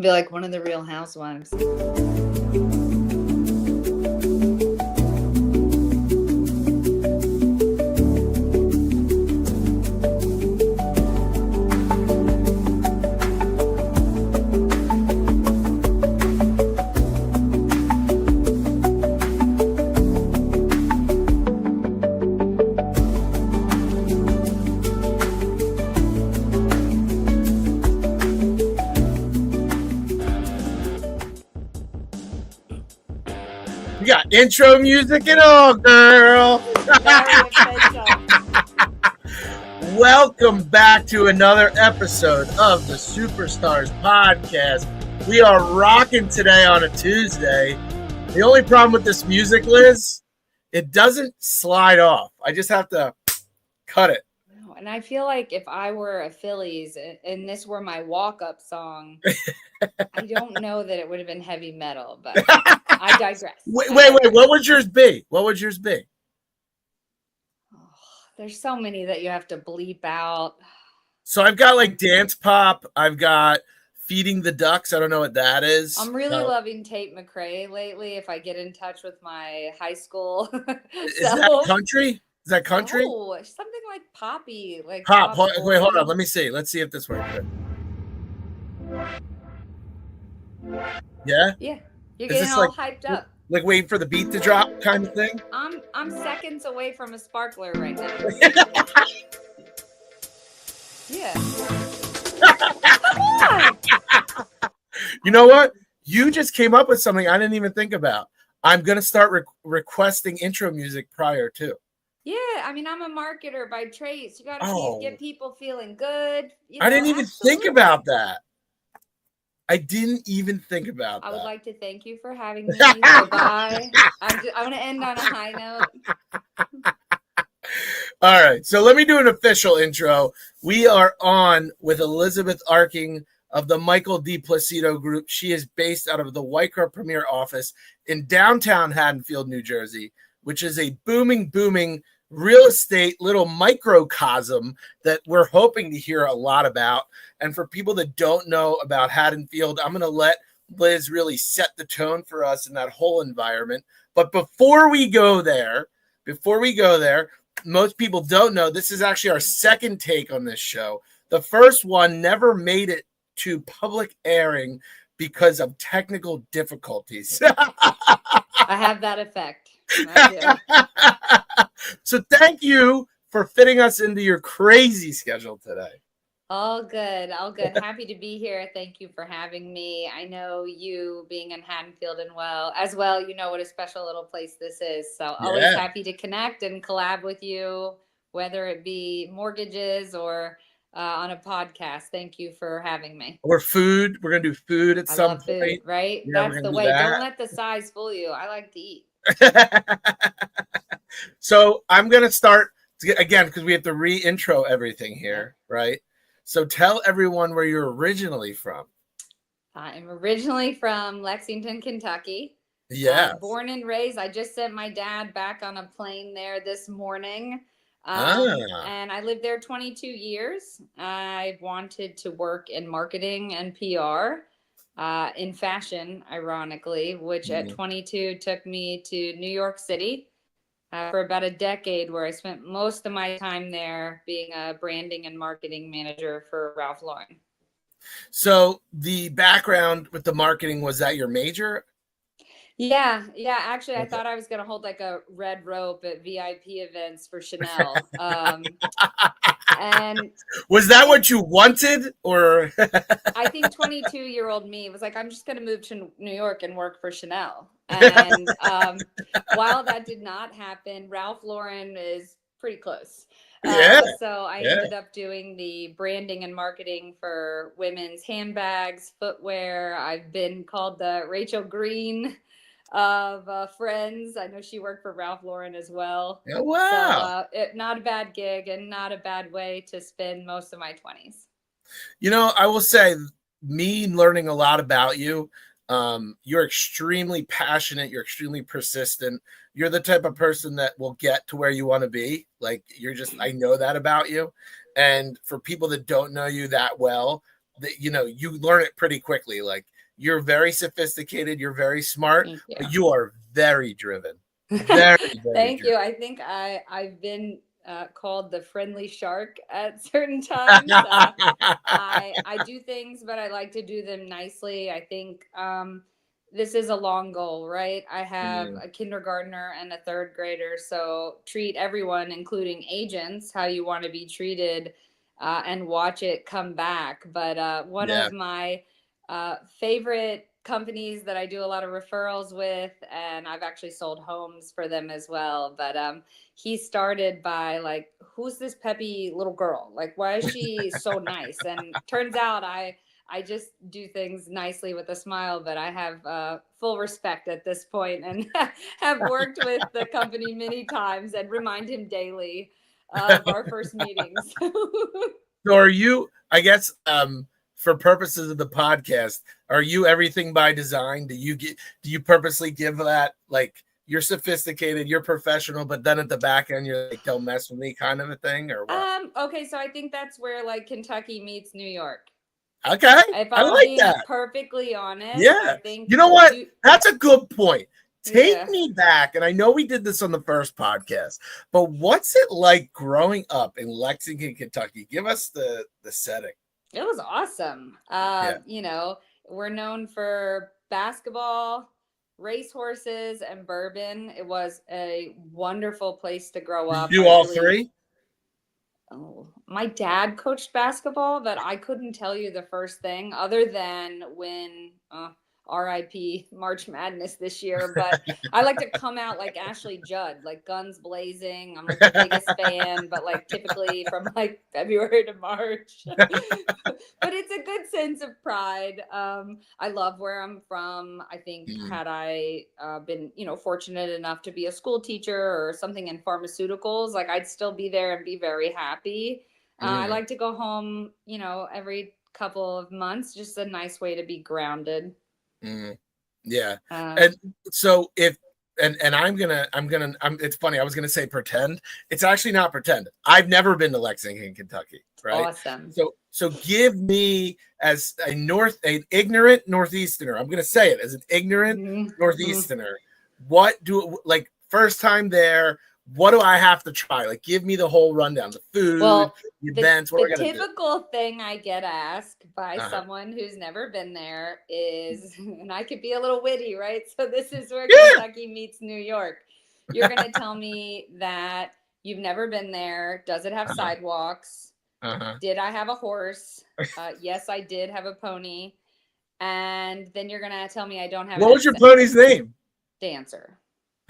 Be like one of the Real Housewives. We got intro music and all, girl. Welcome back to another episode of the Superstars Podcast. We are rocking today on a Tuesday. The only problem with this music, Liz, it doesn't slide off. I just have to cut it. And I feel like if I were a Phillies and this were my walk-up song, I don't know that it would have been heavy metal, but I digress. Wait. What would yours be? Oh, there's so many that you have to bleep out. So I've got like dance pop. I've got feeding the ducks. I don't know what that is. I'm really loving Tate McRae lately. If I get in touch with my high school. Is that country? Is that country? Oh, something like poppy. Like pop. Wait, hold on. Let me see. Let's see if this works. Yeah? Yeah. You're getting all hyped up. Like waiting for the beat to drop kind of thing? I'm seconds away from a sparkler right now. Yeah. Come on. You know what? You just came up with something I didn't even think about. I'm going to start requesting intro music prior to. Yeah, I mean, I'm a marketer by trade. So you got to get people feeling good. I didn't even think about that. I didn't even think about that. I would like to thank you for having me. Bye-bye. I want to end on a high note. All right, so let me do an official intro. We are on with Elizabeth Arking of the Michael D. Placido Group. She is based out of the Wycroft Premier office in downtown Haddonfield, New Jersey, which is a booming real estate little microcosm that we're hoping to hear a lot about. And for people that don't know about Haddonfield, I'm going to let Liz really set the tone for us in that whole environment. But before we go there, most people don't know this is actually our second take on this show. The first one never made it to public airing because of technical difficulties. I have that effect. So thank you for fitting us into your crazy schedule today. All good. Happy to be here. Thank you for having me. I know you being in Haddonfield as well, you know what a special little place this is. So always happy to connect and collab with you, whether it be mortgages or on a podcast. Thank you for having me. Or food. We're going to do food at some point. Food, right? Yeah, that's the way. Don't let the size fool you. I like to eat. So I'm going to start again because we have to re-intro everything here, right? So tell everyone where you're originally from. I'm originally from Lexington, Kentucky. Yeah. Born and raised. I just sent my dad back on a plane there this morning. And I lived there 22 years. I wanted to work in marketing and PR. In fashion, ironically, which at 22 took me to New York City for about a decade, where I spent most of my time there being a branding and marketing manager for Ralph Lauren. So the background with the marketing, was that your major? Yeah. Actually, I thought I was going to hold like a red rope at VIP events for Chanel. And was that what you wanted, or? I think 22-year-old me was like, I'm just going to move to New York and work for Chanel. And while that did not happen, Ralph Lauren is pretty close. So I ended up doing the branding and marketing for women's handbags, footwear. I've been called the Rachel Green of Friends. I know she worked for Ralph Lauren as well. Oh, wow. So not a bad gig and not a bad way to spend most of my 20s. You know, I will say, me learning a lot about you, you're extremely passionate. You're extremely persistent. You're the type of person that will get to where you want to be. Like, I know that about you. And for people that don't know you that well, you learn it pretty quickly. Like, you're very sophisticated, you're very smart, Thank you. but you are very driven. Very, very Thank driven. you. I think I've been called the friendly shark at certain times. I do things, but I like to do them nicely. I think this is a long goal, right? I have a kindergartner and a third grader, so treat everyone, including agents, how you want to be treated, and watch it come back. But one Yeah. of my favorite companies that I do a lot of referrals with, and I've actually sold homes for them as well. But he started by like, who's this peppy little girl? Like, why is she so nice? And turns out I just do things nicely with a smile, but I have full respect at this point and have worked with the company many times and remind him daily of our first meetings. So are you, I guess, for purposes of the podcast, are you everything by design? Do you purposely give that, like, you're sophisticated, you're professional, but then at the back end you're like, don't mess with me kind of a thing, or what? Okay, so I think that's where like Kentucky meets New York. Okay. If I I'm like being that. perfectly honest, I Yeah. think You know what? That's a good point. Take yeah. me back, and I know we did this on the first podcast, but what's it like growing up in Lexington, Kentucky? Give us the setting. It was awesome. Yeah. You know, we're known for basketball, racehorses, and bourbon. It was a wonderful place to grow Did you up. do all three? Oh, my dad coached basketball, but I couldn't tell you the first thing other than when RIP March Madness this year. But I like to come out like Ashley Judd, like guns blazing. I'm like the biggest fan, but like typically from like February to March. But it's a good sense of pride. I love where I'm from. I think had I been, fortunate enough to be a school teacher or something in pharmaceuticals, like I'd still be there and be very happy. I like to go home, every couple of months. Just a nice way to be grounded. Yeah. And so it's funny, I was gonna say pretend. It's actually not pretend. I've never been to Lexington, Kentucky, right? Awesome. So give me, as an ignorant Northeasterner, I'm gonna say it as an ignorant Northeasterner, first time there, what do I have to try? Like, give me the whole rundown, the food, the events, what the I gotta typical thing I get asked by someone who's never been there is, and I could be a little witty, right? So this is where Kentucky meets New York. You're going to tell me that you've never been there. Does it have sidewalks? Did I have a horse? Yes, I did have a pony. And then you're going to tell me I don't have What was your pony's name? Dancer.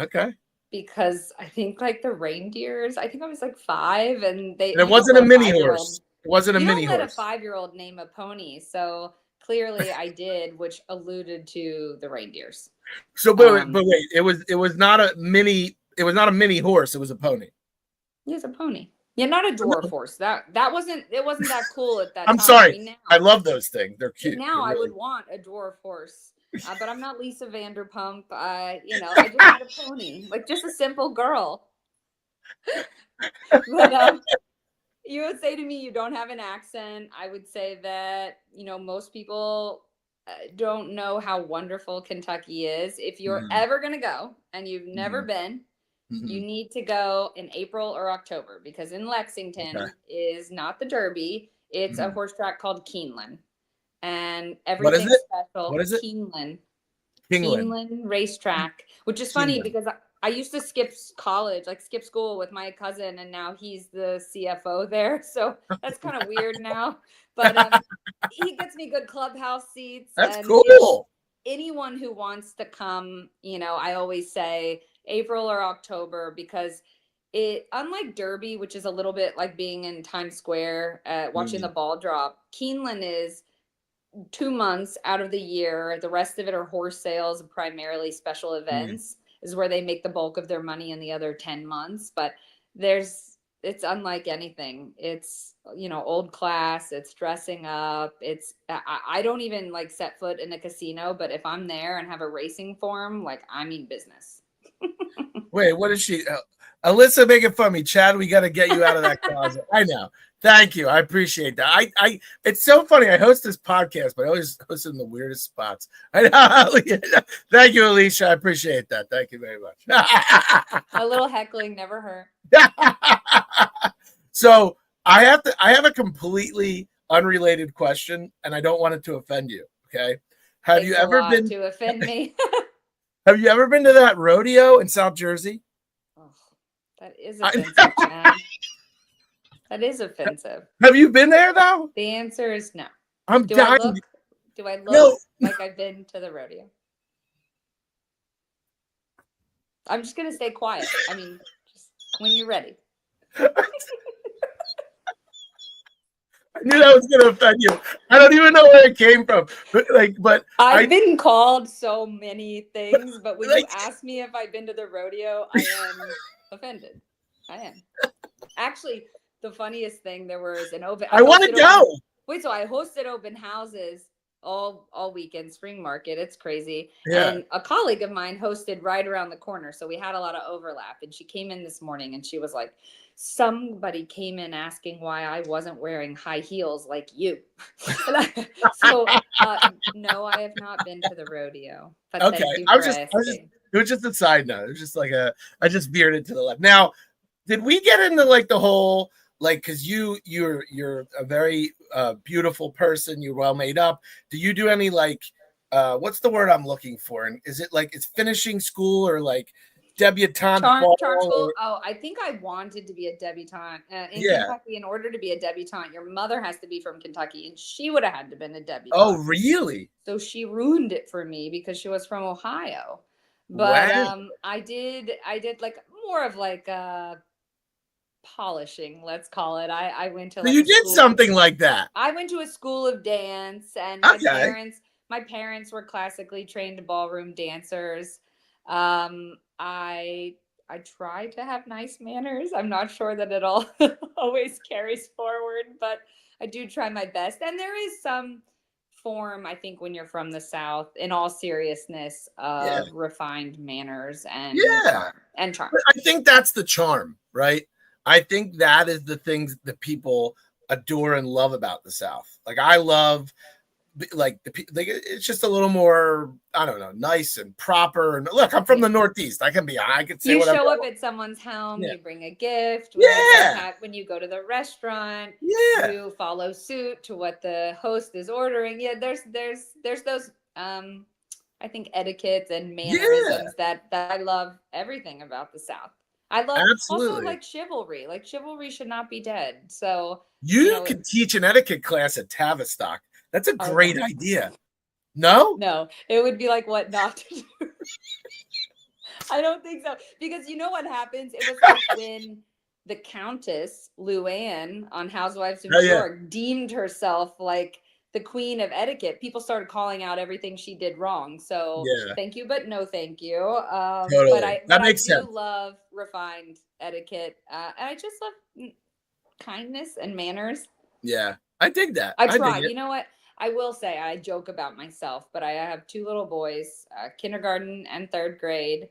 Okay. Because I think like the reindeers, I think I was like 5 and it wasn't a mini horse. It wasn't a mini horse. You don't let a 5-year-old name a pony. So clearly I did, which alluded to the reindeers. So, but wait, it was not a mini horse. It was a pony. It was a pony. Yeah, not a dwarf horse. It wasn't that cool at that time. I'm sorry. I love those things. They're cute. Now I would want a dwarf horse. But I'm not Lisa Vanderpump. I just had a pony, like just a simple girl. But you would say to me, you don't have an accent. I would say that, most people don't know how wonderful Kentucky is. If you're ever going to go and you've never been, you need to go in April or October, because in Lexington is not the Derby. It's a horse track called Keeneland. And everything special. What is it? Keeneland racetrack, which is funny because I used to skip college, like skip school with my cousin, and now he's the CFO there. So that's kind of weird now. But he gets me good clubhouse seats. That's cool. Anyone who wants to come, I always say April or October, because unlike Derby, which is a little bit like being in Times Square watching the ball drop, Keeneland is 2 months out of the year. The rest of it are horse sales, primarily special events is where they make the bulk of their money in the other 10 months. But it's unlike anything. It's, old class, it's dressing up. I don't even like set foot in a casino, but if I'm there and have a racing form, like I mean business. Wait, what is she? Alyssa making fun of me. Chad, we got to get you out of that closet. I know. Thank you. I appreciate that. It's so funny. I host this podcast, but I always host in the weirdest spots. I know. Thank you, Alicia. I appreciate that. Thank you very much. A little heckling never hurt. So I have a completely unrelated question, and I don't want it to offend you. Okay. Have you ever been to offend me? Have you ever been to that rodeo in South Jersey? Oh, that is offensive, Chad. That is offensive. Have you been there though? The answer is no. I'm dying. Do I look like I've been to the rodeo? I'm just gonna stay quiet. I mean, just when you're ready. I knew that was going to offend you. I don't even know where it came from. But I've been called so many things, but when you ask me if I've been to the rodeo, I am offended. I am. Actually, the funniest thing, there was an open. I want to go. So I hosted open houses all weekend, spring market. It's crazy. Yeah. And a colleague of mine hosted right around the corner, so we had a lot of overlap. And she came in this morning and she was like, somebody came in asking why I wasn't wearing high heels like you. So no, I have not been to the rodeo. But okay, it was just a side note. It was just like I just veered it to the left. Now, did we get into like the whole because you're a very beautiful person, you're well made up. Do you do any what's the word I'm looking for? And is it like it's finishing school or like debutante charm school? I think I wanted to be a debutante in Kentucky. In order to be a debutante, your mother has to be from Kentucky, and she would have had to been a debutante. Oh, really? So she ruined it for me because she was from Ohio. But wow. I did like more of like polishing, let's call it. I went to. So you did something like that. I went to a school of dance, and my parents were classically trained ballroom dancers. I try to have nice manners. I'm not sure that it all always carries forward, but I do try my best. And there is some form, I think, when you're from the South, in all seriousness, of refined manners and charm. I think that's the charm, right? I think that is the things that people adore and love about the South. Like I love it's just a little more, I don't know, nice and proper. And look, I'm from the Northeast. I can say whatever. You show up at someone's home, you bring a gift. When you go to the restaurant, you follow suit to what the host is ordering. Yeah, there's those I think etiquettes and mannerisms that I love everything about the South. I love also like chivalry. Like chivalry should not be dead. So you can teach an etiquette class at Tavistock. That's a great idea. No? No, it would be like what not to do. I don't think so. Because you know what happens? It was like when the Countess Luann on Housewives of New York deemed herself like the queen of etiquette. People started calling out everything she did wrong. So thank you, but no thank you. Totally. But I do love refined etiquette. And I just love kindness and manners. Yeah, I dig that. I try. You know what? I will say, I joke about myself, but I have two little boys, kindergarten and third grade.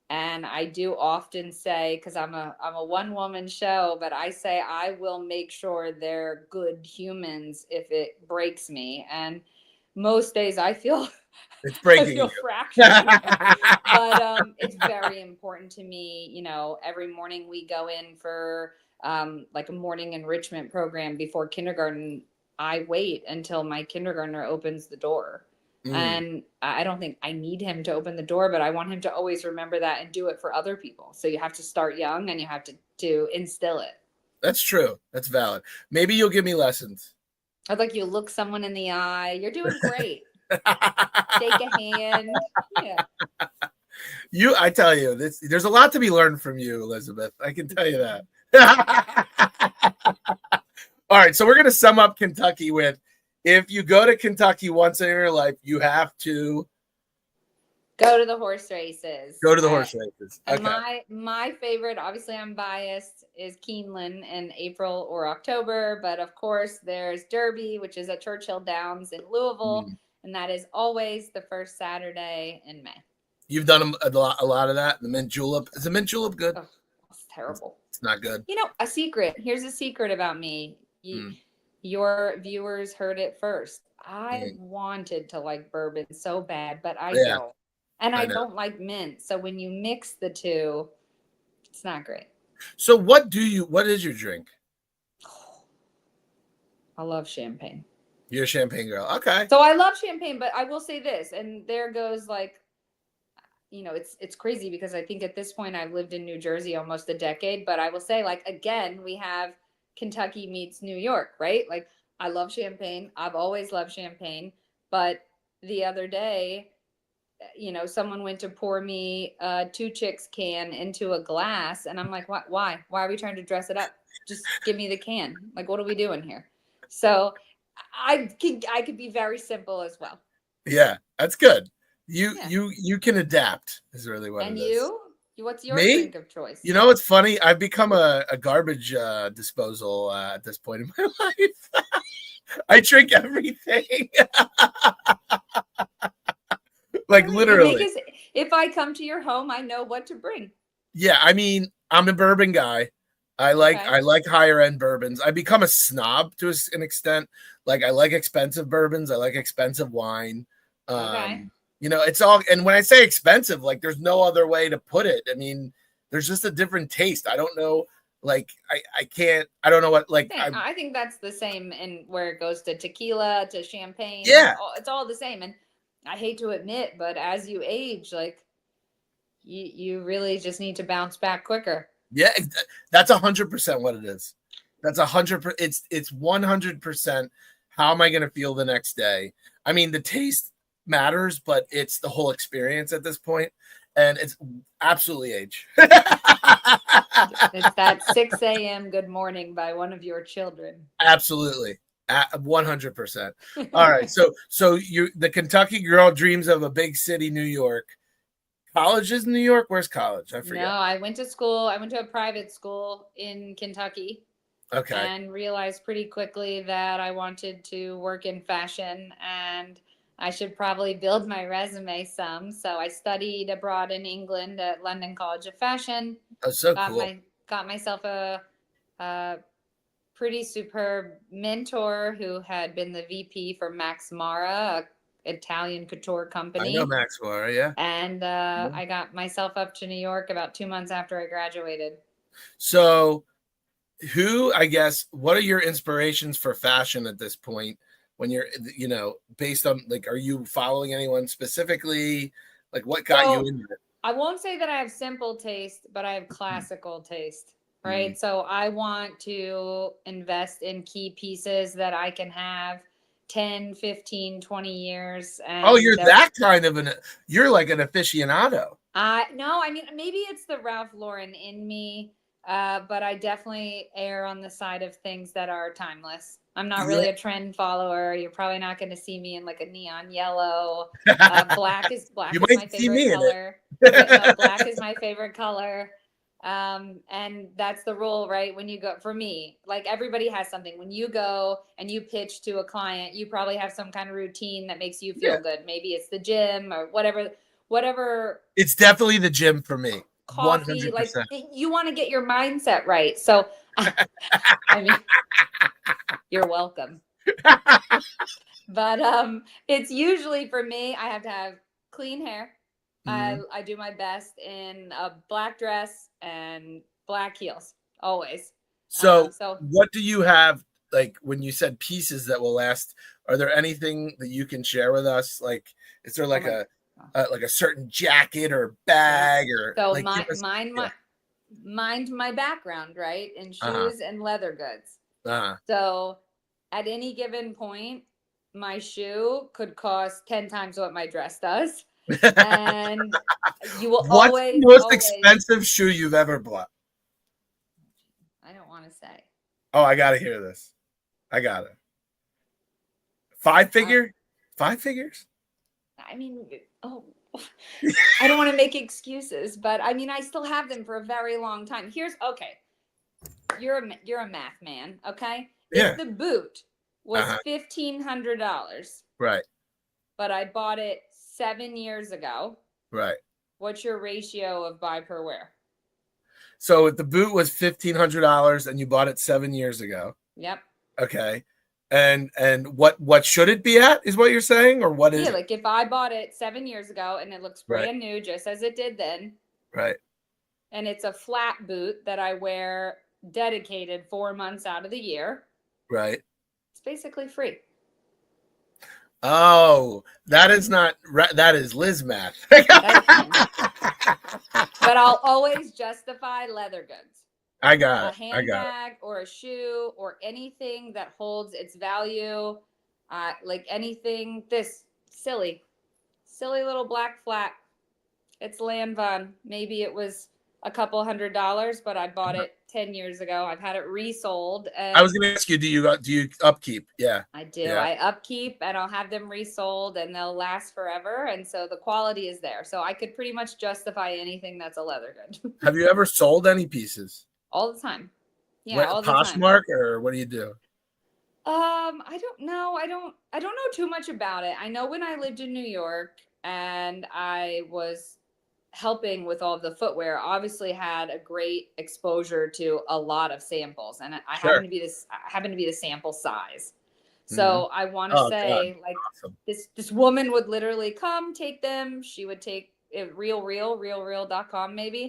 And I do often say, because I'm a one-woman show, but I say I will make sure they're good humans if it breaks me. And most days I feel it's breaking. I feel fractured. But it's very important to me. You know, every morning we go in for like a morning enrichment program before kindergarten. I wait until my kindergartner opens the door. And I don't think I need him to open the door, but I want him to always remember that and do it for other people. So you have to start young and you have to instill it. That's true. That's valid. Maybe you'll give me lessons. I'd like you to look someone in the eye. You're doing great. Shake a hand. Yeah. I tell you, there's a lot to be learned from you, Elizabeth. I can tell you that. All right, so we're going to sum up Kentucky with, if you go to Kentucky once in your life, you have to go to the horse races. Go to the horse races. Okay. My favorite, obviously I'm biased, is Keeneland in April or October, but of course there's Derby, which is at Churchill Downs in Louisville, and that is always the first Saturday in May. You've done a lot of that. The mint julep. Is the mint julep good? Oh, terrible. It's not good. You know, a secret. Here's a secret about me. Your viewers heard it first. I wanted to like bourbon so bad, but I don't. And I don't like mint. So when you mix the two, it's not great. So what is your drink? I love champagne. You're a champagne girl. Okay. So I love champagne, but I will say this, and there goes like, you know, it's crazy because I think at this point I've lived in New Jersey almost a decade, but I will say, like, again, we have Kentucky meets New York, right? Like, I love champagne. I've always loved champagne, but the other day, you know, someone went to pour me a Two Chicks can into a glass, and I'm like, what? Why are we trying to dress it up? Just give me the can. Like, what are we doing here? So I could be very simple as well. Yeah, that's good. You can adapt is really what and it is. What's your drink of choice? You know, it's funny. I've become a garbage disposal at this point in my life. I drink everything. Like literally. If I come to your home, I know what to bring. Yeah, I mean, I'm a bourbon guy. I like higher end bourbons. I become a snob to an extent. Like I like expensive bourbons. I like expensive wine. You know, it's all, and when I say expensive, like there's no other way to put it. I mean, there's just a different taste. I don't know. Like I don't know what, like, I think that's the same in where it goes to tequila, to champagne. Yeah. It's all the same. And I hate to admit, but as you age, like you really just need to bounce back quicker. Yeah, that's 100% what it is. That's 100%. It's 100%. How am I going to feel the next day? I mean, the taste matters, but it's the whole experience at this point, and it's absolutely age. It's that 6 a.m. good morning by one of your children. Absolutely. 100%. All right. So you, the Kentucky girl, dreams of a big city, New York. College is in New York? Where's college? I forget. No, I went to school. I went to a private school in Kentucky. Okay. And realized pretty quickly that I wanted to work in fashion and I should probably build my resume some. So I studied abroad in England at London College of Fashion. That's so cool. Got myself a pretty superb mentor who had been the VP for Max Mara, a Italian couture company. I know Max Mara, yeah. And I got myself up to New York about 2 months after I graduated. So what are your inspirations for fashion at this point when you're, you know, based on, like, are you following anyone specifically? Like, what got you into it? I won't say that I have simple taste, but I have classical taste, right? So I want to invest in key pieces that I can have 10, 15, 20 years. And you're that kind of you're like an aficionado. No, I mean, maybe it's the Ralph Lauren in me. But I definitely err on the side of things that are timeless. I'm not really a trend follower. You're probably not going to see me in like a neon yellow. Black is my favorite color. Black is my favorite color. And that's the rule, right? When you go, for me, like everybody has something. When you go and you pitch to a client, you probably have some kind of routine that makes you feel good. Maybe it's the gym or whatever. It's definitely the gym for me. Coffee, 100%. Like you want to get your mindset right. So, I mean, you're welcome. But it's usually for me, I have to have clean hair. I do my best in a black dress and black heels, always. So what do you have, like, when you said pieces that will last? Are there anything that you can share with us? Like, is there like a certain jacket or bag or like mind my background, right? In shoes and leather goods. So at any given point, my shoe could cost 10 times what my dress does. And you will What's the most expensive shoe you've ever bought? I don't want to say. Oh, I gotta hear this. I got it. 5 figure? 5 figures? I mean, I don't want to make excuses, but I mean, I still have them for a very long time. You're a math man, okay? Yeah. If the boot was $1,500, right? But I bought it 7 years ago, right? What's your ratio of buy per wear? So the boot was $1,500 and you bought it 7 years ago. Yep. Okay. And what should it be at is what you're saying, or what is Yeah, it? like if I bought it 7 years ago and it looks Right. brand new, just as it did then. Right. And it's a flat boot that I wear dedicated 4 months out of the year. Right. It's basically free. Oh, that is not that is Liz math. But I'll always justify leather goods. I got A it. handbag or a shoe or anything that holds its value, like anything. This silly little black flat. It's Lanvin. Maybe it was a couple $100, but I bought it 10 years ago. I've had it resold. And I was going to ask you, do you upkeep? Yeah, I do. Yeah. I upkeep, and I'll have them resold, and they'll last forever. And so the quality is there. So I could pretty much justify anything that's a leather good. Have you ever sold any pieces? All the time. Yeah, all the time. Poshmark, or what do you do? I don't know. I don't know too much about it. I know when I lived in New York and I was helping with all of the footwear, obviously had a great exposure to a lot of samples, and I happen to be the sample size. So I want to say, God. Like, awesome. This woman would literally come take them. She would take realreal.com maybe.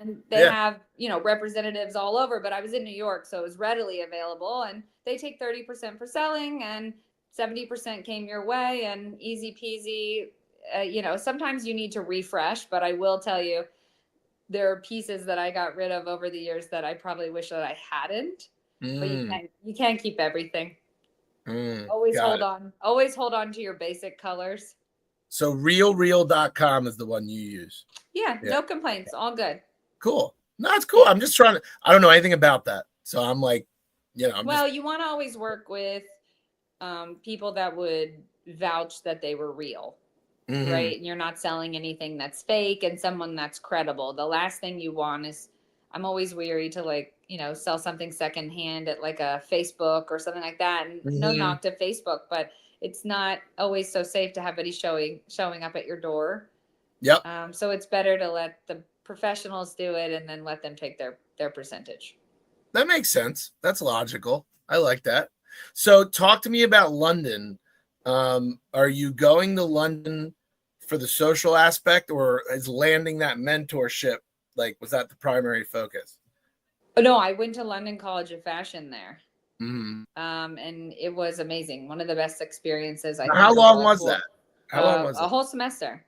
And they have, representatives all over, but I was in New York, so it was readily available, and they take 30% for selling and 70% came your way, and easy peasy. Sometimes you need to refresh, but I will tell you, there are pieces that I got rid of over the years that I probably wish that I hadn't. But you can't keep everything. Always hold on to your basic colors. So realreal.com is the one you use. Yeah, no complaints. All good. Cool. No, it's cool. I'm just trying to, I don't know anything about that. So I'm like, you want to always work with people that would vouch that they were real. Right. And you're not selling anything that's fake, and someone that's credible. The last thing you want is, I'm always weary to sell something secondhand at like a Facebook or something like that. And no knock to Facebook, but it's not always so safe to have somebody showing up at your door. Yep. So it's better to let the professionals do it and then let them take their percentage. That makes sense. That's logical. I like that. So talk to me about London. Are you going to London for the social aspect, or is landing that mentorship, was that the primary focus? Oh, no, I went to London College of Fashion there. And it was amazing. One of the best experiences. How long was that? How long was it? A whole semester.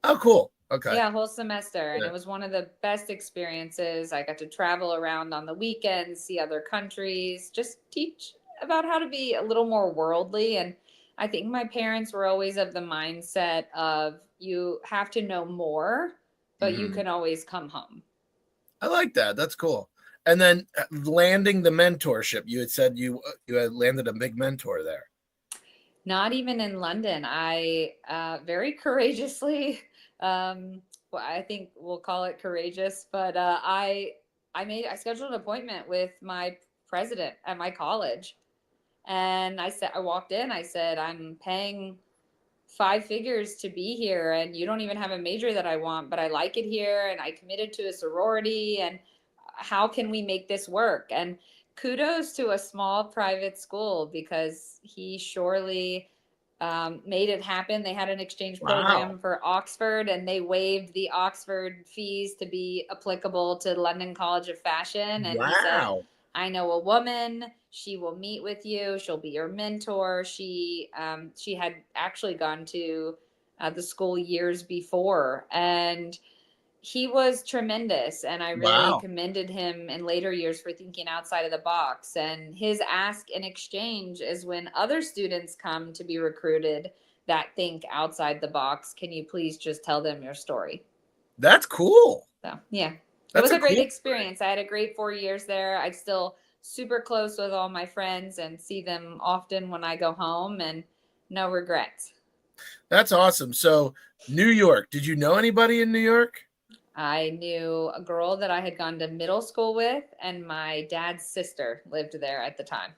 Oh, cool. Okay. Yeah, a whole semester. And it was one of the best experiences. I got to travel around on the weekends, see other countries, just teach about how to be a little more worldly. And I think my parents were always of the mindset of, you have to know more, but you can always come home. I like that. That's cool. And then landing the mentorship, you had said you had landed a big mentor there. Not even in London. I very courageously, I think we'll call it courageous, but I scheduled an appointment with my president at my college. And I walked in, I said, I'm paying 5 figures to be here, and you don't even have a major that I want, but I like it here, and I committed to a sorority, and how can we make this work? And kudos to a small private school, because he surely made it happen. They had an exchange program for Oxford, and they waived the Oxford fees to be applicable to London College of Fashion. And he said, I know a woman, she will meet with you, she'll be your mentor. She had actually gone to the school years before, and he was tremendous. And I really commended him in later years for thinking outside of the box. And his ask in exchange is, when other students come to be recruited that think outside the box, can you please just tell them your story? That's cool. So, yeah. It was a great experience. I had a great 4 years there. I'm still super close with all my friends and see them often when I go home, and no regrets. That's awesome. So New York, did you know anybody in New York? I knew a girl that I had gone to middle school with, and my dad's sister lived there at the time.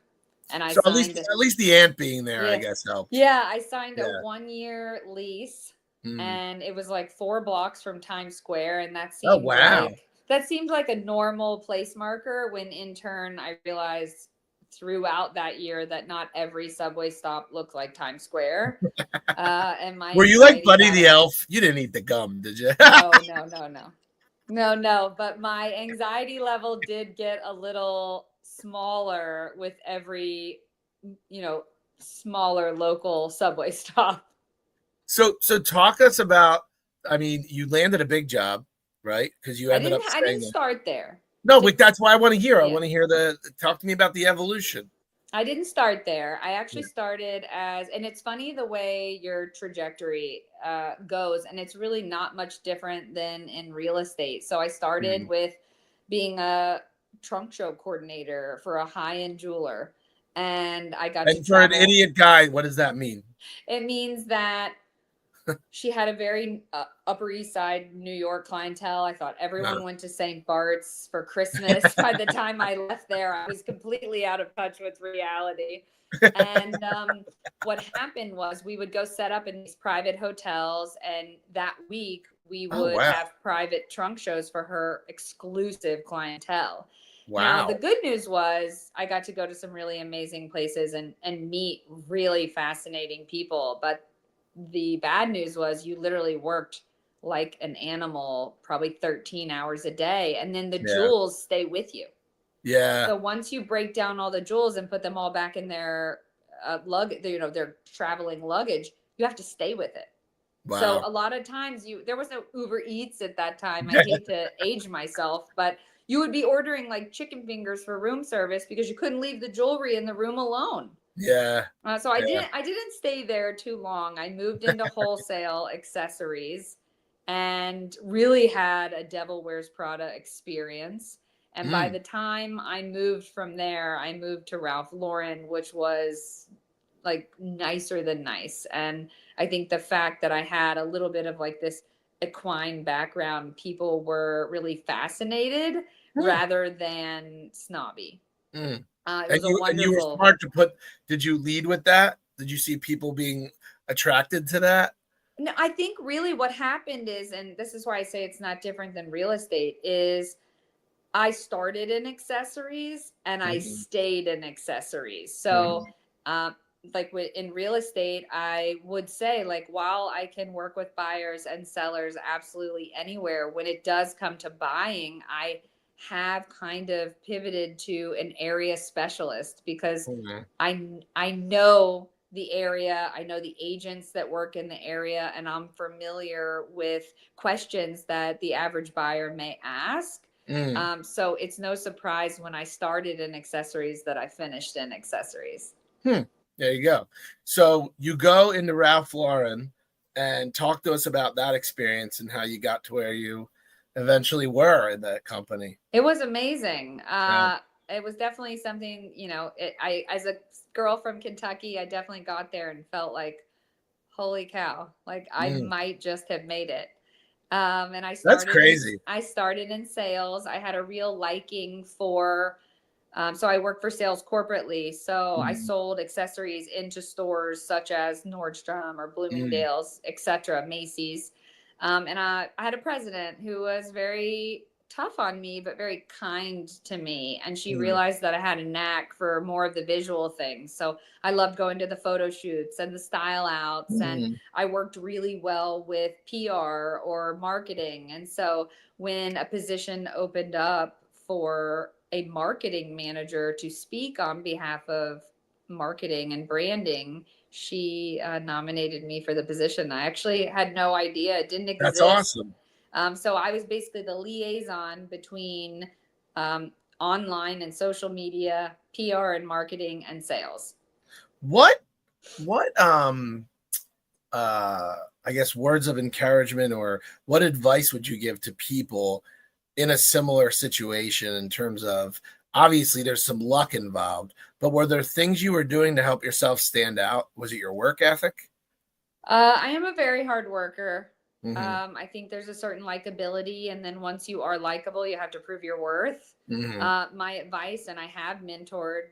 And I signed at least the aunt being there, I guess, helped. Yeah, I signed a 1-year lease. And it was like 4 blocks from Times Square, and that seemed like that seemed like a normal place marker, when in turn I realized throughout that year that not every subway stop looked like Times Square. And my Were you like anxiety Buddy the battle. Elf? You didn't eat the gum, did you? No, no, no, no. No, no, but my anxiety level did get a little smaller with every, you know, smaller local subway stop. So talk us about. I mean, you landed a big job, right? Because you ended up I staying didn't there. start there. No, To, but that's why I want to hear. I yeah. want to hear the. Talk to me about the evolution. I didn't start there. I actually Yeah. started as, and it's funny the way your trajectory goes, and it's really not much different than in real estate. So I started Mm. with being a trunk show coordinator for a high end jeweler, and I got to And for an travel. idiot guy, what does that mean? It means that she had a very Upper East Side New York clientele. I thought No. everyone went to St. Bart's for Christmas. By the time I left there, I was completely out of touch with reality. And what happened was we would go set up in these private hotels, and that week we Oh would wow, have private trunk shows for her exclusive clientele. Now, the wow. good news was I got to go to some really amazing places and meet really fascinating people. But the bad news was you literally worked like an animal, probably 13 hours a day, and then the Yeah, jewels stay with you. yeah. So once you break down all the jewels and put them all back in their their traveling luggage, you have to stay with it. So Wow. a lot of times there was no Uber Eats at that time. I hate to age myself, but you would be ordering like chicken fingers for room service because you couldn't leave the jewelry in the room alone. Yeah, So I yeah. didn't stay there too long. I moved into wholesale accessories and really had a Devil Wears Prada experience. And by Mm, the time I moved from there, I moved to Ralph Lauren, which was like nicer than nice. And I think the fact that I had a little bit of like this equine background, people were really fascinated mm, rather than snobby. mm. It was a And you were wonderful. smart to put. Did you lead with that? Did you see people being attracted to that? No, I think really what happened is, and this is why I say it's not different than real estate, is I started in accessories and I Mm-hmm. stayed in accessories. So, Mm-hmm. um, like in real estate, I would say, like, while I can work with buyers and sellers absolutely anywhere, when it does come to buying, I have kind of pivoted to an area specialist because Mm-hmm. I know the area, I know the agents that work in the area, and I'm familiar with questions that the average buyer may ask. Mm. So it's no surprise when I started in accessories that I finished in accessories. Hmm. There you go. So you go into Ralph Lauren and talk to us about that experience and how you got to where you eventually were in that company. It was amazing. Yeah. It was definitely something, I, as a girl from Kentucky, I definitely got there and felt like, holy cow, like I Mm. might just have made it. And That's crazy. I started in sales. I had a real liking for, so I worked for sales corporately. So I Mm. sold accessories into stores such as Nordstrom or Mm. Bloomingdale's, etc., Macy's. And I had a president who was very tough on me, but very kind to me. And she Mm. realized that I had a knack for more of the visual things. So I loved going to the photo shoots and the style outs. And Mm. I worked really well with PR or marketing. And so when a position opened up for a marketing manager to speak on behalf of marketing and branding, she nominated me for the position. I actually had no idea it didn't That's exist. awesome. So I was basically the liaison between um, online and social media, PR and marketing, and sales. What I guess words of encouragement or what advice would you give to people in a similar situation in terms of obviously there's some luck involved, but were there things you were doing to help yourself stand out? Was it your work ethic? I am a very hard worker. Mm-hmm. I think there's a certain likability, and then once you are likable, you have to prove your worth. Mm-hmm. My advice, and I have mentored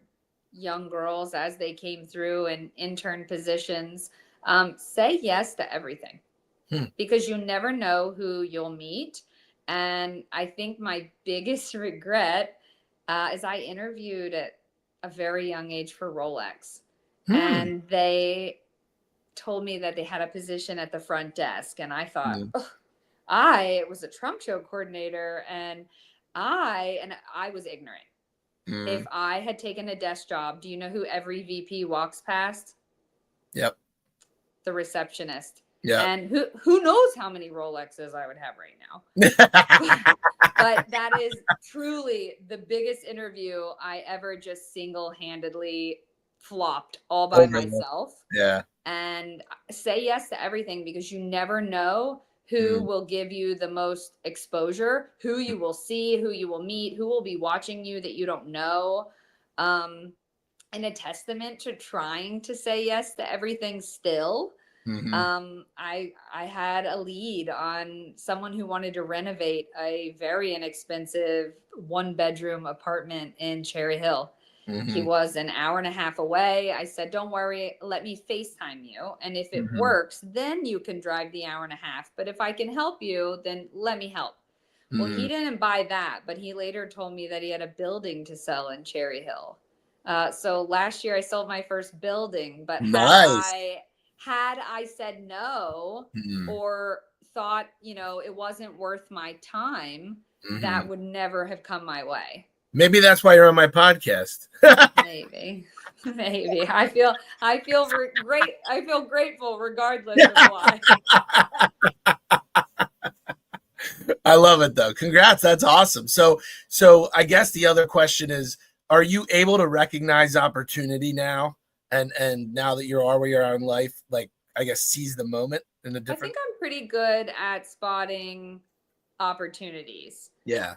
young girls as they came through in intern positions, say yes to everything Hmm. because you never know who you'll meet. And I think my biggest regret is I interviewed at a very young age for Rolex. Hmm. And they told me that they had a position at the front desk. And I thought, Hmm. oh, I was a trunk show coordinator, and I was ignorant. If Hmm. I had taken a desk job, do you know who every VP walks past? Yep. The receptionist. Yep. And who knows how many Rolexes I would have right now. But that is truly the biggest interview I ever just single-handedly flopped all by Overlook. myself. Yeah. And say yes to everything, because you never know who Mm. will give you the most exposure, who you will see, who you will meet, who will be watching you that you don't know. Um, and a testament to trying to say yes to everything still. Hmm. I had a lead on someone who wanted to renovate a very inexpensive 1-bedroom apartment in Cherry Hill. He Hmm. was an hour and a half away. I said, don't worry, let me FaceTime you. And if it Hmm. works, then you can drive the hour and a half. But if I can help you, then let me help. Well, Hmm. he didn't buy that, but he later told me that he had a building to sell in Cherry Hill. So last year I sold my first building, but Nice. had I said no, Hmm. or thought, it wasn't worth my time, Hmm. that would never have come my way. Maybe that's why you're on my podcast. Maybe, maybe. Great. I feel grateful regardless of why. I love it though. Congrats. That's awesome. So I guess the other question is, are you able to recognize opportunity now? And now that you are where you are in life, like I guess seize the moment in a I different. think I'm pretty good at spotting opportunities. Yeah.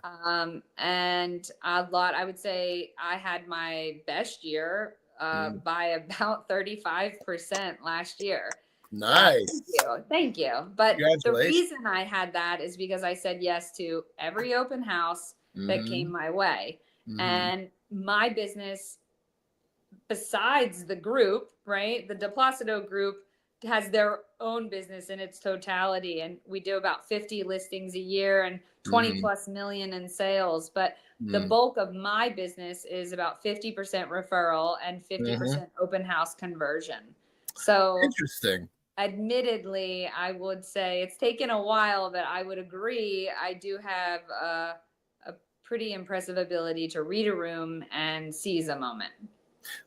And I would say I had my best year Mm. by about 35% last year. Thank Nice. you. Thank you. But the Congratulations. reason I had that is because I said yes to every open house that came Hmm. my way. Hmm. And my business, besides the group, right? The DePlacido group has their own business in its totality. And we do about 50 listings a year and 20 Hmm. plus million in sales. But the Hmm. bulk of my business is about 50% referral and Hmm. 50% open house conversion. So, Interesting. admittedly, I would say it's taken a while, but I would agree. I do have a pretty impressive ability to read a room and seize a moment.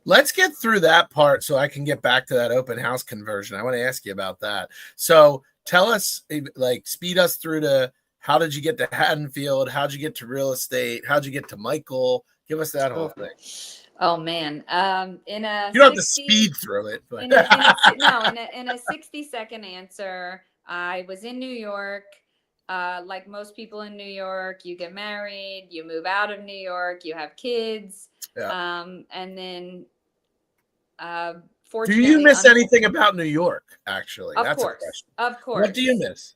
Let's get through that part so I can get back to that open house conversion. I want to ask you about that. So tell us, like, speed us through to how did you get to Haddonfield? How'd you get to real estate? How'd you get to Michael? Give us that whole Oh, thing. oh man. In a You don't have to 60 speed through it, but in a no in a 60-second answer, I was in New York. Like most people in New York, you get married, you move out of New York, you have kids, yeah. and then Do you fortunately, miss anything about New York? Actually, of that's a course, question. of What do you course. miss?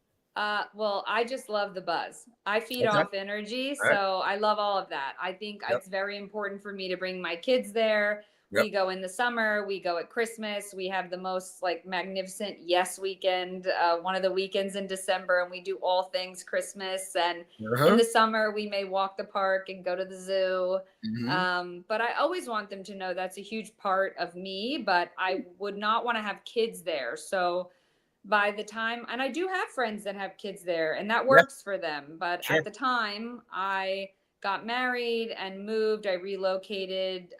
Well, I just love the buzz. I feed Okay. off energy, All right. so I love all of that. I think Yep. it's very important for me to bring my kids there. Yep. We go in the summer, we go at Christmas. We have the most like magnificent yes weekend, one of the weekends in December, and we do all things Christmas. And in Uh-huh. the summer, we may walk the park and go to the zoo. Mm-hmm. But I always want them to know that's a huge part of me, but I would not want to have kids there. So by the time, and I do have friends that have kids there and that Yeah. works for them, but Sure. at the time I got married and moved, I relocated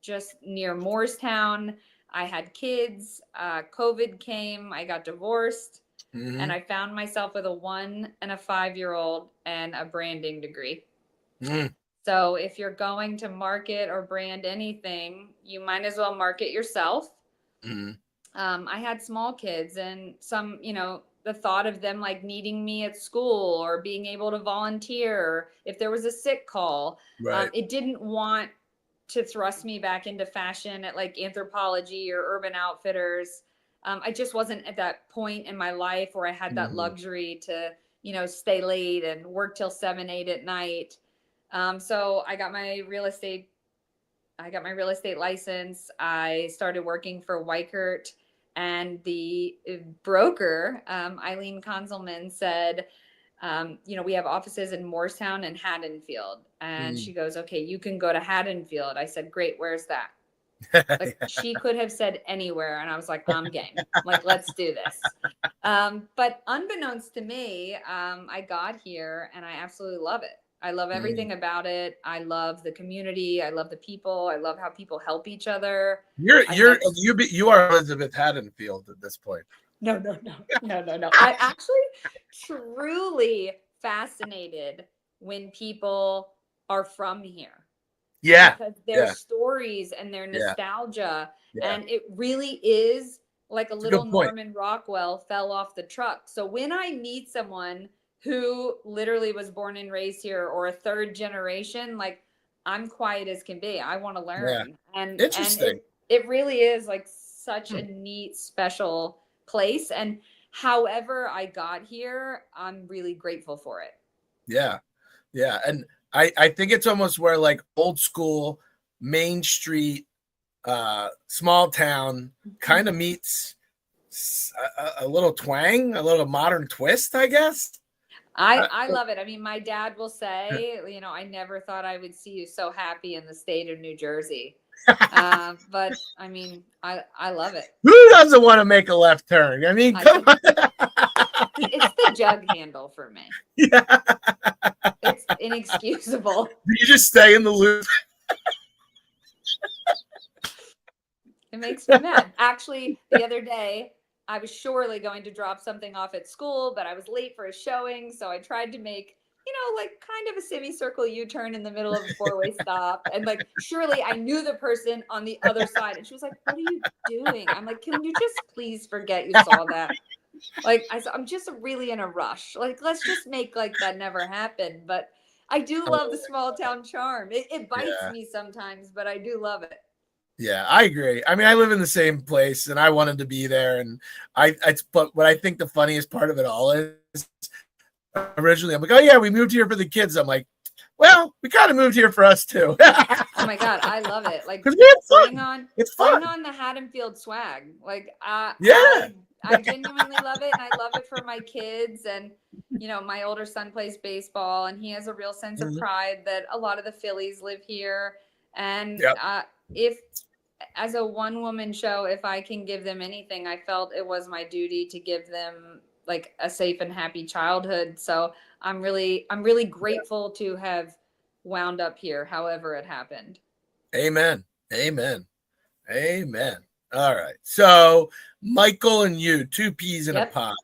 just near Moorestown. I had kids, COVID came, I got divorced, and Mm-hmm. I found myself with a 1 and a 5-year-old and a branding degree. Mm-hmm. So if you're going to market or brand anything, you might as well market yourself. Mm-hmm. I had small kids, and the thought of them like needing me at school or being able to volunteer, or if there was a sick call, Right. it didn't want to thrust me back into fashion at like Anthropologie or Urban Outfitters. I just wasn't at that point in my life where I had that Mm-hmm. luxury to, stay late and work till 7, 8 at night. So I got my real estate license. I started working for Weichert, and the broker, Eileen Konzelman, said, we have offices in Morristown and Haddonfield. And Mm. she goes, okay, you can go to Haddonfield. I said, great, where's that? Like, she could have said anywhere, and I was like, I'm game. Like, let's do this. But unbeknownst to me, I got here and I absolutely love it. I love everything about it. I love the community. I love the people. I love how people help each other. You are Elizabeth Haddonfield at this point. No. I actually truly fascinated when people are from here. Yeah. Because their stories and their nostalgia, and it really is like a little Norman Rockwell fell off the truck. So when I meet someone who literally was born and raised here, or a third generation, like, I'm quiet as can be. I want to learn. And it really is like such a neat, special place. And however I got here, I'm really grateful for it. Yeah. And I think it's almost where like old school Main Street, small town kind of meets a little twang, a little modern twist, I guess. I love it. I mean, my dad will say, I never thought I would see you so happy in the state of New Jersey. But I mean, I love it. Who doesn't want to make a left turn? I mean, come on. It's the jug handle for me. Yeah. It's inexcusable. You just stay in the loop. It makes me mad. Actually, the other day, I was surely going to drop something off at school, but I was late for a showing. So I tried to make, like kind of a semicircle U-turn in the middle of a four-way stop. And like, surely I knew the person on the other side. And she was like, what are you doing? I'm like, can you just please forget you saw that? Like, I'm just really in a rush. Like, let's just make like that never happened. But I do love the small town charm. It bites me sometimes, but I do love it. Yeah, I agree. I mean, I live in the same place and I wanted to be there. And but what I think the funniest part of it all is, originally I'm like, oh yeah, we moved here for the kids. I'm like, well, we kind of moved here for us too. Oh my God, I love it. Like, bring on the Haddonfield swag. Like, I genuinely love it. And I love it for my kids. And, my older son plays baseball and he has a real sense of pride that a lot of the Phillies live here. And if, as a one-woman show, if I can give them anything, I felt it was my duty to give them like a safe and happy childhood. So I'm really grateful to have wound up here, however it happened. Amen. All right. So Michael and you, two peas in a pod.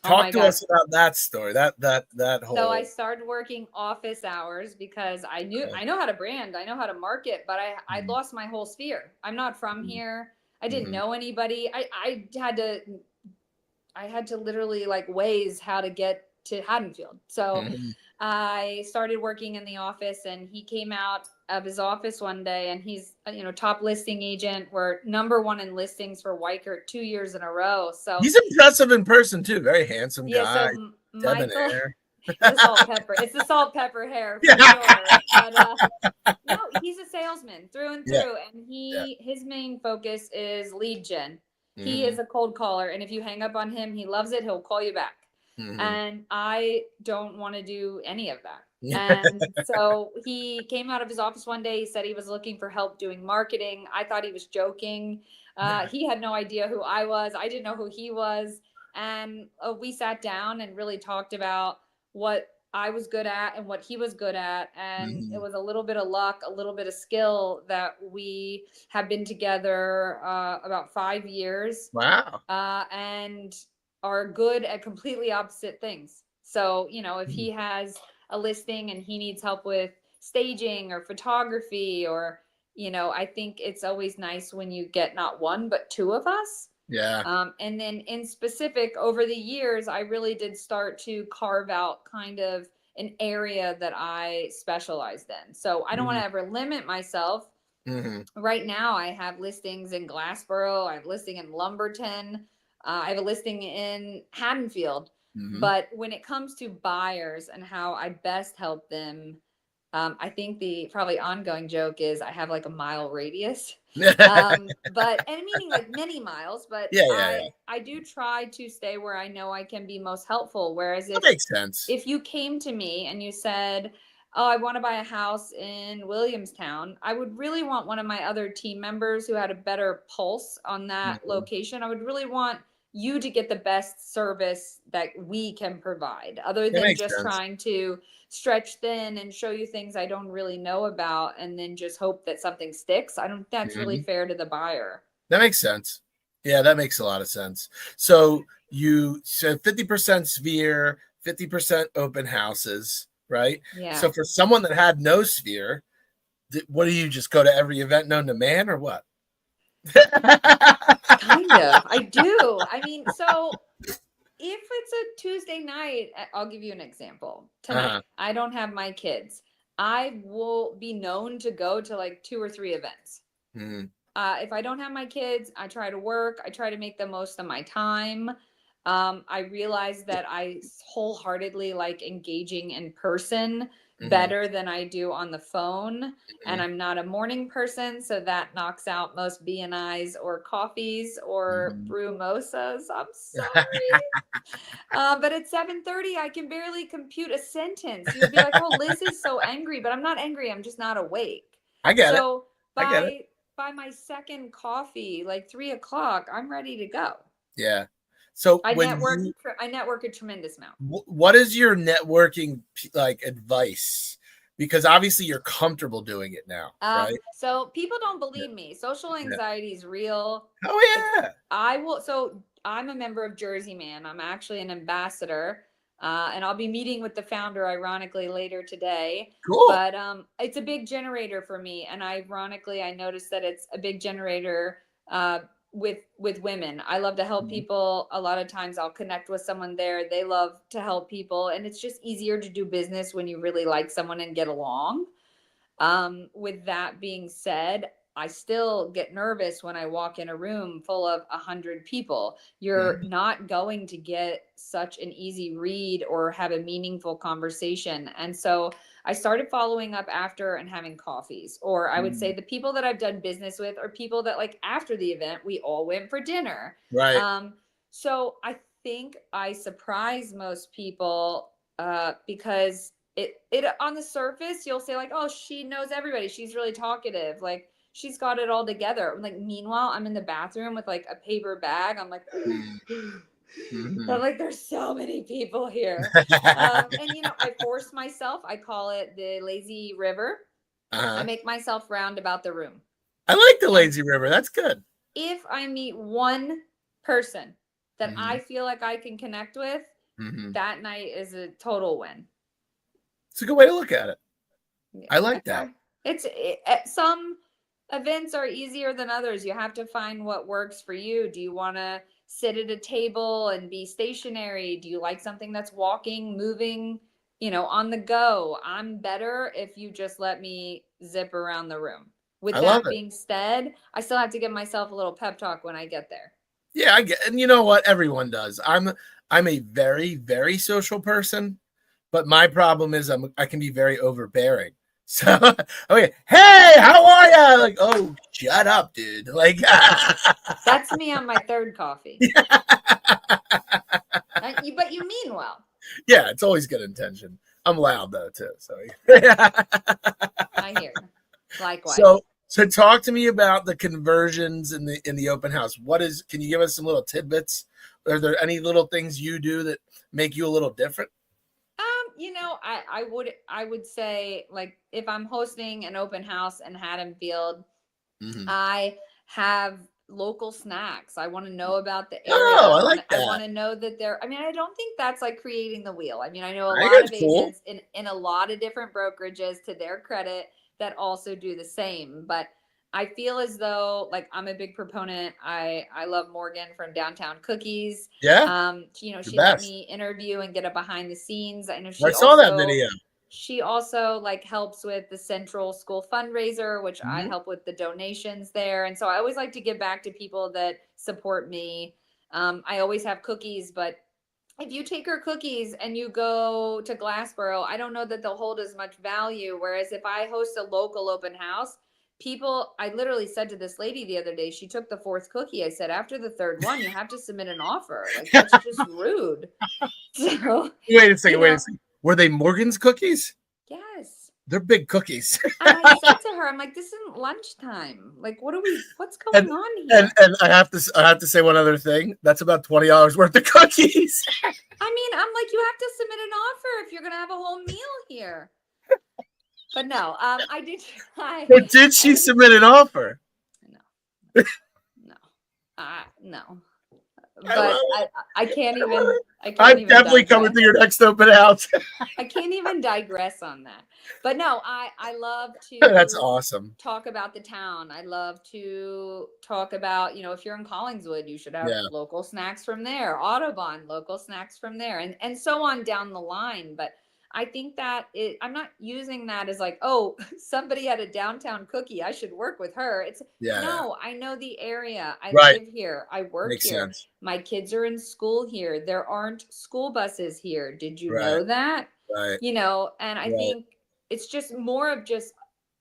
Talk to us about that story. That whole. So I started working office hours because I know how to brand, I know how to market, but I lost my whole sphere. I'm not from here. I didn't know anybody. I had to literally like Waze how to get to Haddonfield. So I started working in the office, and he came out of his office one day, and he's top listing agent. We're #1 in listings for Weichert 2 years in a row. So he's impressive in person too. Very handsome guy. So Michael, the salt pepper. It's the salt pepper hair for sure. But no, he's a salesman through and through, and his main focus is lead gen. He is a cold caller, and if you hang up on him, he loves it. He'll call you back. And I don't want to do any of that. And so he came out of his office one day. He said he was looking for help doing marketing. I thought he was joking. He had no idea who I was. I didn't know who he was. And we sat down and really talked about what I was good at and what he was good at. And it was a little bit of luck, a little bit of skill that we have been together about 5 years. Wow. And are good at completely opposite things. So, if he has a listing and he needs help with staging or photography, or, I think it's always nice when you get not one, but two of us. Yeah. And then in specific, over the years, I really did start to carve out kind of an area that I specialized in. So I don't want to ever limit myself. Right now, I have listings in Glassboro. I have a listing in Lumberton. I have a listing in Haddonfield. But when it comes to buyers and how I best help them, I think the probably ongoing joke is I have like a mile radius. Yeah, But and meaning like many miles, but yeah, yeah. I do try to stay where I know I can be most helpful. Whereas That makes sense. if you came to me and you said, "Oh, I want to buy a house in Williamstown," I would really want one of my other team members who had a better pulse on that Mhm. location. I would really want you to get the best service that we can provide, other That than makes just sense. trying to stretch thin and show you things I don't really know about and then just hope that something sticks. I don't think that's really Mhm. fair to the buyer. That makes sense. Yeah, that makes a lot of sense. So you said 50% sphere, 50% open houses, right? Yeah. So for someone that had no sphere, what do you just go to every event known to man or what? Kind of. I do. I mean, so if it's a Tuesday night, I'll give you an example. Tonight, Uh-huh. I don't have my kids. I will be known to go to like 2 or 3 events. Mhm. If I don't have my kids, I try to work. I try to make the most of my time. I realize that I wholeheartedly like engaging in person Mhm. better than I do on the phone. And Mhm. I'm not a morning person, so that knocks out most BNIs or coffees or Mhm. brewmosas. I'm sorry. But at 7:30, I can barely compute a sentence. You'd be like, "Oh, Liz is so angry," but I'm not angry. I'm just not awake. I get it. So I get it. by my second coffee, like 3 o'clock, I'm ready to go. Yeah. So when you I network a tremendous amount. what is your networking like advice? Because obviously you're comfortable doing it now, right? So people don't Yeah. believe me. Social Yeah. anxiety is real. It's Oh yeah. I will so I'm a member of Jersey Man. I'm actually an ambassador. And I'll be meeting with the founder ironically later today. Cool. But it's a big generator for me. And ironically, I noticed that it's a big generator with women. I love to help Mhm. people. A lot of times I'll connect with someone there. They love to help people. And it's just easier to do business when you really like someone and get along. With that being said, I still get nervous when I walk in a room full of 100 people. You're Mhm. not going to get such an easy read or have a meaningful conversation. And so I started following up after and having coffees. Or I would say Mhm. the people that I've done business with are people that, like, after the event, we all went for dinner. Right. Um, so I think I surprise most people because it on the surface you'll say like, oh, she knows everybody, she's really talkative, like she's got it all together. Like meanwhile, I'm in the bathroom with like a paper bag. I'm like, Mhm. I'm Mhm. like, there's so many people here. And I force myself. I call it the lazy river. I Uh-huh. make myself round about the room. I like the And lazy river. That's good. if I meet one person that I Mhm. feel like I can connect with, Mhm. that night is a total win. It's a good way to look at it. Yeah, I like I that. try. Some events are easier than others. You have to find what works for you. Do you want to sit at a table and be stationary? Do you like something that's walking, moving, on the go? I'm better if you just let me zip around the room. I With love that it. being said, I still have to give myself a little pep talk when I get there. Yeah, I get, and you know what? Everyone does. I'm a very, very social person, but my problem is I can be very overbearing. So, okay, hey, how are you? Like, oh, shut up, dude. Like, That's me on my third coffee. But you mean well. yeah, it's always good intention. I'm loud though too. So, I hear you. Likewise. so talk to me about the conversions in the open house. What is? Can you give us some little tidbits? Are there any little things you do that make you a little different? I would say, like, if I'm hosting an open house in Haddonfield, Mm-hmm. I have local snacks. I want to know about the area. Oh, I I like want that. to know that I mean, I don't think that's like creating the wheel. I mean, I know a I think lot that's of cool. agents in a lot of different brokerages, to their credit, that also do the same, but I feel as though, like, I'm a big proponent. I love Morgan from Downtown Cookies. Yeah, the She let best. me interview and get a behind the scenes. I know I saw that video. she also like helps with the central school fundraiser, which I Mhm. help with the donations there. And so I always like to give back to people that support me. I always have cookies, but if you take her cookies and you go to Glassboro, I don't know that they'll hold as much value. Whereas if I host a local open house, people, I literally said to this lady the other day, she took the fourth cookie. I said, after the third one, you have to submit an offer. Like, that's just rude. So, Wait a second. you Wait a know, second. Were they Morgan's cookies? yes. They're big cookies. And I said to her, I'm like, this isn't lunchtime. Like, what's and going on and here? and I have to say one other thing. That's about $20 worth of cookies. I mean, I'm like, you have to submit an offer if you're going to have a whole meal here. But no, I did try. But did she submit an offer? No, no, no. But I can't even. I'm definitely coming to your next open house. I can't even digress on that. But no, I love to. That's awesome. Talk about the town. I love to talk about, if you're in Collingswood, you should have local snacks from there. Audubon, local snacks from there, and so on down the line. But I think that I'm not using that as like, oh, somebody had a downtown cookie, I should work with her. It's no, I know the area. I live here. I work Makes here. Sense. My kids are in school here. There aren't school buses here. Did you Right. know that? Right. And I think it's just more of just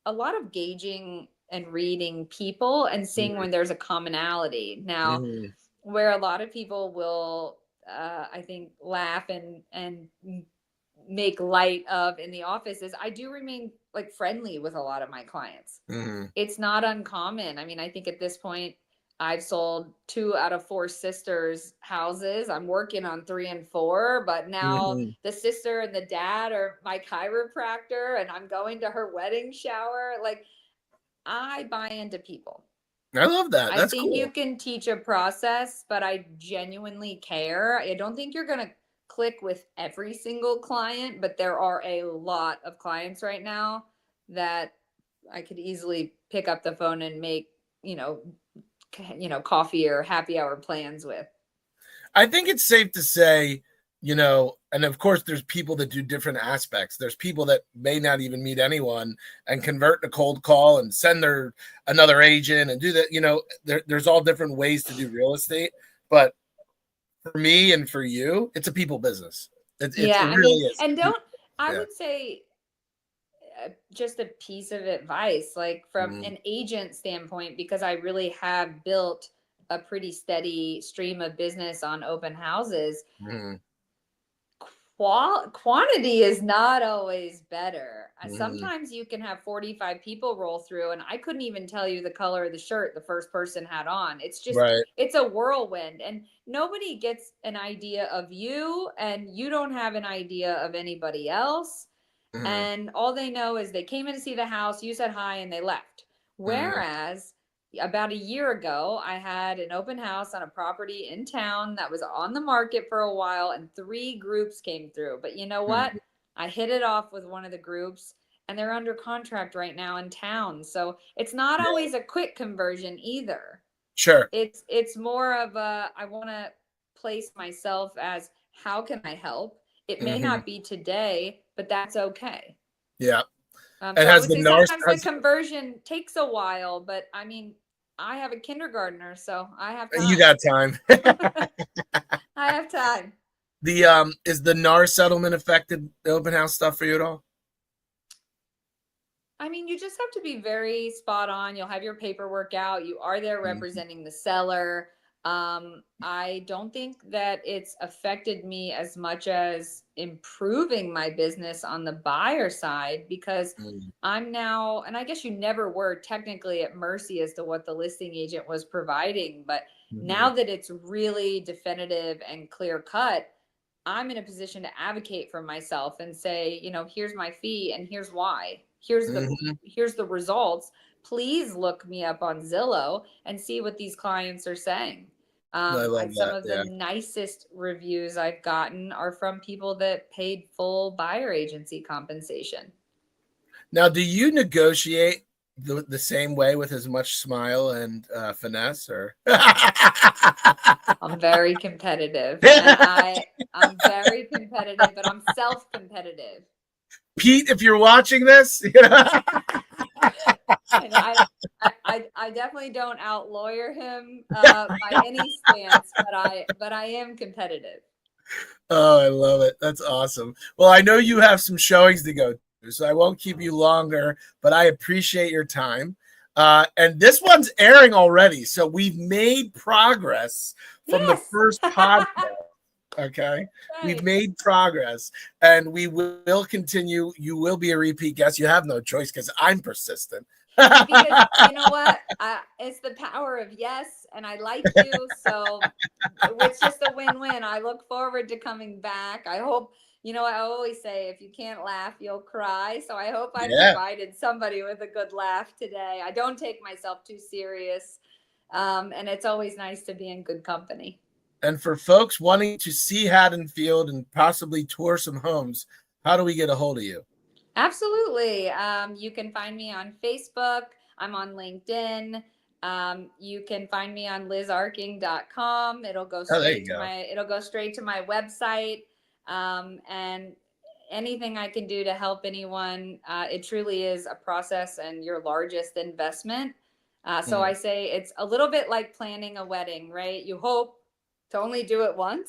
a lot of gauging and reading people and seeing when there's a commonality. Now, where a lot of people will, I think, laugh and make light of in the office is I do remain like friendly with a lot of my clients. It's not uncommon. I mean, I think at this point I've sold 2 out of 4 sisters' houses. I'm working on 3 and 4, but now the sister and the dad are my chiropractor and I'm going to her wedding shower. Like, I buy into people. I love that. That's cool. You can teach a process, but I genuinely care. I don't think you're going to click with every single client, but there are a lot of clients right now that I could easily pick up the phone and make, coffee or happy hour plans with. I think it's safe to say, and of course there's people that do different aspects. There's people that may not even meet anyone and convert to cold call and send their another agent and do that. There's all different ways to do real estate, but for me and for you, it's a people business. It really is. And I would say just a piece of advice, like from an agent standpoint, because I really have built a pretty steady stream of business on open houses. Quantity is not always better. Sometimes you can have 45 people roll through and I couldn't even tell you the color of the shirt the first person had on. It's just, it's a whirlwind and nobody gets an idea of you and you don't have an idea of anybody else. And all they know is they came in to see the house, you said hi and they left. Whereas about a year ago, I had an open house on a property in town that was on the market for a while and 3 groups came through. But you know what? I hit it off with one of the groups and they're under contract right now in town. So it's not always a quick conversion either. Sure. It's more of I want to place myself as how can I help? It may not be today, but that's okay. Yeah. So sometimes the conversion takes a while, but I mean, I have a kindergartner, so I have time. You got time. I have time. Is the NAR settlement affected the open house stuff for you at all? I mean, you just have to be very spot on. You'll have your paperwork out. You are there representing the seller. I don't think that it's affected me as much as improving my business on the buyer side because I'm now, and I guess you never were technically at mercy as to what the listing agent was providing, but now that it's really definitive and clear cut, I'm in a position to advocate for myself and say, here's my fee and here's why. Here's the results. Please look me up on Zillow and see what these clients are saying. Some of the nicest reviews I've gotten are from people that paid full buyer agency compensation. Now, do you negotiate the same way with as much smile and finesse, or? I'm very competitive. And I'm very competitive, but I'm self-competitive. Pete, if you're watching this, and I definitely don't out lawyer him by any stance, but I am competitive. Oh, I love it. That's awesome. Well, I know you have some showings to go to, so I won't keep you longer, but I appreciate your time. And this one's airing already, so we've made progress from the Yes. first podcast. Okay. We've Right. made progress and we will continue. You will be a repeat guest. You have no choice because I'm persistent. Because you know what? It's the power of yes, and I like you, so it's just a win-win. I look forward to coming back. I hope, I always say if you can't laugh, you'll cry. So I hope I Yeah. provided somebody with a good laugh today. I don't take myself too serious, and it's always nice to be in good company. And for folks wanting to see Haddonfield and possibly tour some homes, how do we get a hold of you? Absolutely. You can find me on Facebook. I'm on LinkedIn. You can find me on lizarking.com. Oh, there you go. It'll go straight to my website. And anything I can do to help anyone, it truly is a process and your largest investment. So I say it's a little bit like planning a wedding, right? You hope to only do it once.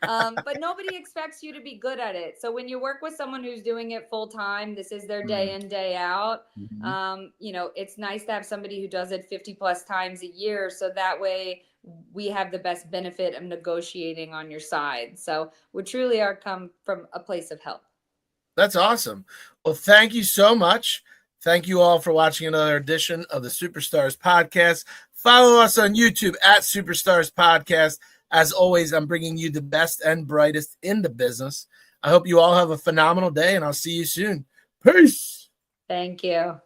But nobody expects you to be good at it. So when you work with someone who's doing it full time, this is their day in, day out. Mm-hmm. It's nice to have somebody who does it 50 plus times a year. So that way we have the best benefit of negotiating on your side. So we truly are come from a place of help. That's awesome. Well, thank you so much. Thank you all for watching another edition of the Superstars Podcast. Follow us on YouTube at Superstars Podcast. As always, I'm bringing you the best and brightest in the business. I hope you all have a phenomenal day, and I'll see you soon. Peace. Thank you.